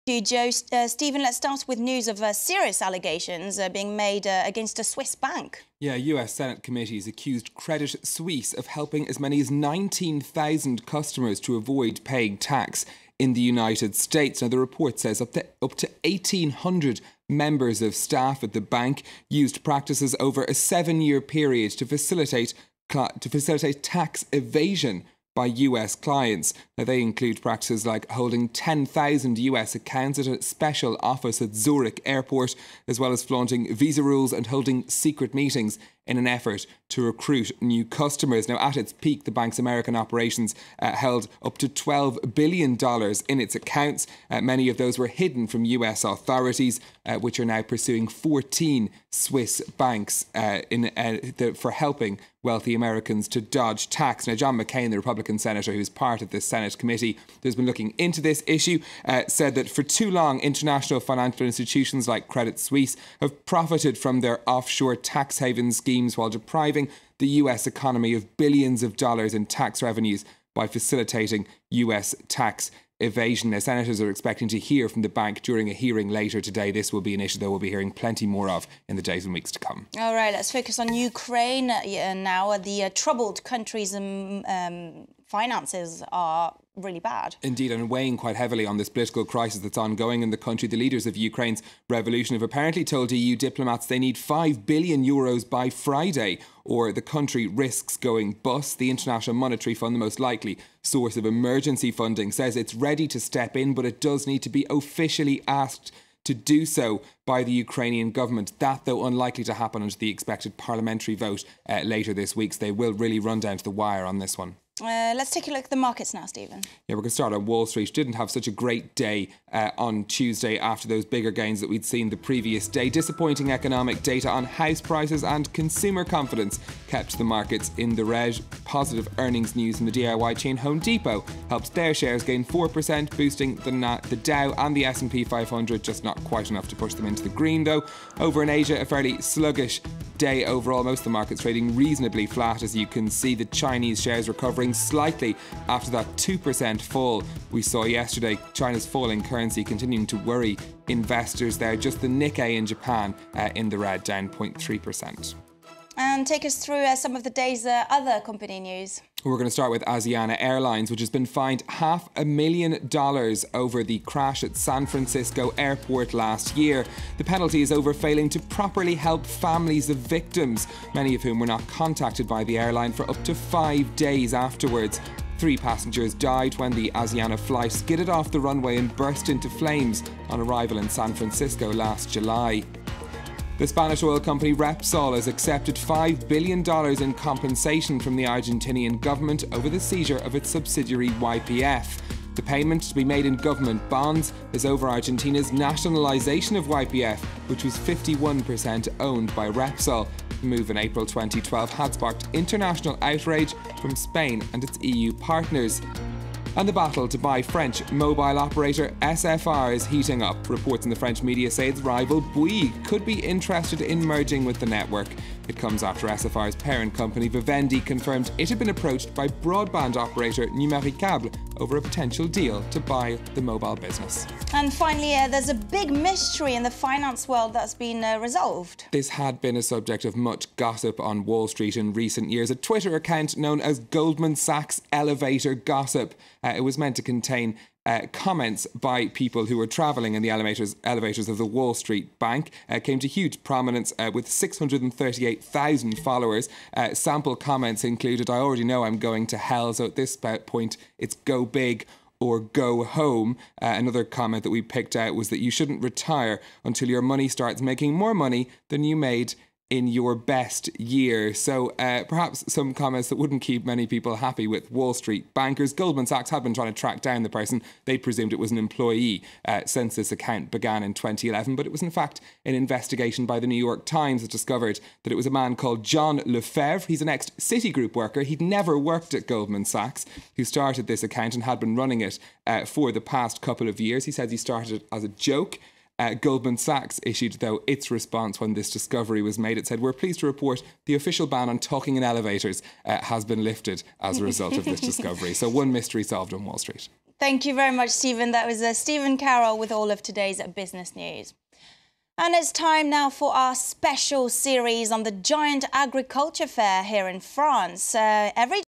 you, Joe. Stephen, let's start with news of serious allegations being made against a Swiss bank. Yeah, US Senate committees accused Credit Suisse of helping as many as 19,000 customers to avoid paying tax in the United States. Now, the report says up to 1,800 members of staff at the bank used practices over a 7-year period to facilitate tax evasion by US clients. Now, they include practices like holding 10,000 US accounts at a special office at Zurich Airport, as well as flaunting visa rules and holding secret meetings in an effort to recruit new customers. Now, at its peak, the bank's American operations held up to $12 billion in its accounts. Many of those were hidden from US authorities, which are now pursuing 14 Swiss banks for helping wealthy Americans to dodge tax. Now, John McCain, the Republican senator who's part of this Senate committee who's been looking into this issue, said that for too long, international financial institutions like Credit Suisse have profited from their offshore tax haven schemes while depriving the US economy of billions of dollars in tax revenues by facilitating US tax evasion. Now, senators are expecting to hear from the bank during a hearing later today. This will be an issue that we'll be hearing plenty more of in the days and weeks to come. All right, let's focus on Ukraine now. The troubled country's finances are really bad. Indeed, and weighing quite heavily on this political crisis that's ongoing in the country. The leaders of Ukraine's revolution have apparently told EU diplomats they need €5 billion by Friday, or the country risks going bust. The International Monetary Fund, the most likely source of emergency funding, says it's ready to step in, but it does need to be officially asked to do so by the Ukrainian government. That, though, unlikely to happen until the expected parliamentary vote later this week. So they will really run down to the wire on this one. Let's take a look at the markets now, Stephen. Yeah, we're going to start on Wall Street. Didn't have such a great day on Tuesday after those bigger gains that we'd seen the previous day. Disappointing economic data on house prices and consumer confidence kept the markets in the red. Positive earnings news from the DIY chain Home Depot helped their shares gain 4%, boosting the Dow and the S&P 500, just not quite enough to push them into the green, though. Over in Asia, a fairly sluggish day overall. Most of the markets trading reasonably flat, as you can see. The Chinese shares recovering slightly after that 2% fall we saw yesterday. China's falling currency continuing to worry investors there. Just the Nikkei in Japan in the red, down 0.3%. And take us through some of the day's other company news. We're going to start with Asiana Airlines, which has been fined $500,000 over the crash at San Francisco Airport last year. The penalty is over failing to properly help families of victims, many of whom were not contacted by the airline for up to 5 days afterwards. 3 passengers died when the Asiana flight skidded off the runway and burst into flames on arrival in San Francisco last July. The Spanish oil company Repsol has accepted $5 billion in compensation from the Argentinian government over the seizure of its subsidiary YPF. The payment, to be made in government bonds, is over Argentina's nationalisation of YPF, which was 51% owned by Repsol. The move in April 2012 had sparked international outrage from Spain and its EU partners. And the battle to buy French mobile operator SFR is heating up. Reports in the French media say its rival Bouygues could be interested in merging with the network. It comes after SFR's parent company Vivendi confirmed it had been approached by broadband operator Numericable over a potential deal to buy the mobile business. And finally, there's a big mystery in the finance world that's been resolved. This had been a subject of much gossip on Wall Street in recent years. A Twitter account known as Goldman Sachs Elevator Gossip. It was meant to contain comments by people who were travelling in the elevators of the Wall Street Bank. Came to huge prominence with 638,000 followers. Sample comments included, "I already know I'm going to hell, so at this point it's go big or go home." Another comment that we picked out was that you shouldn't retire until your money starts making more money than you made in your best year. So perhaps some comments that wouldn't keep many people happy with Wall Street bankers. Goldman Sachs had been trying to track down the person. They presumed it was an employee since this account began in 2011, but it was in fact an investigation by the New York Times that discovered that it was a man called John Lefebvre. He's an ex-Citigroup worker. He'd never worked at Goldman Sachs, who started this account and had been running it for the past couple of years. He says he started it as a joke. Goldman Sachs issued, though, its response when this discovery was made. It said, "We're pleased to report the official ban on talking in elevators has been lifted as a result of this discovery." So one mystery solved on Wall Street. Thank you very much, Stephen. That was Stephen Carroll with all of today's business news. And it's time now for our special series on the giant agriculture fair here in France. Every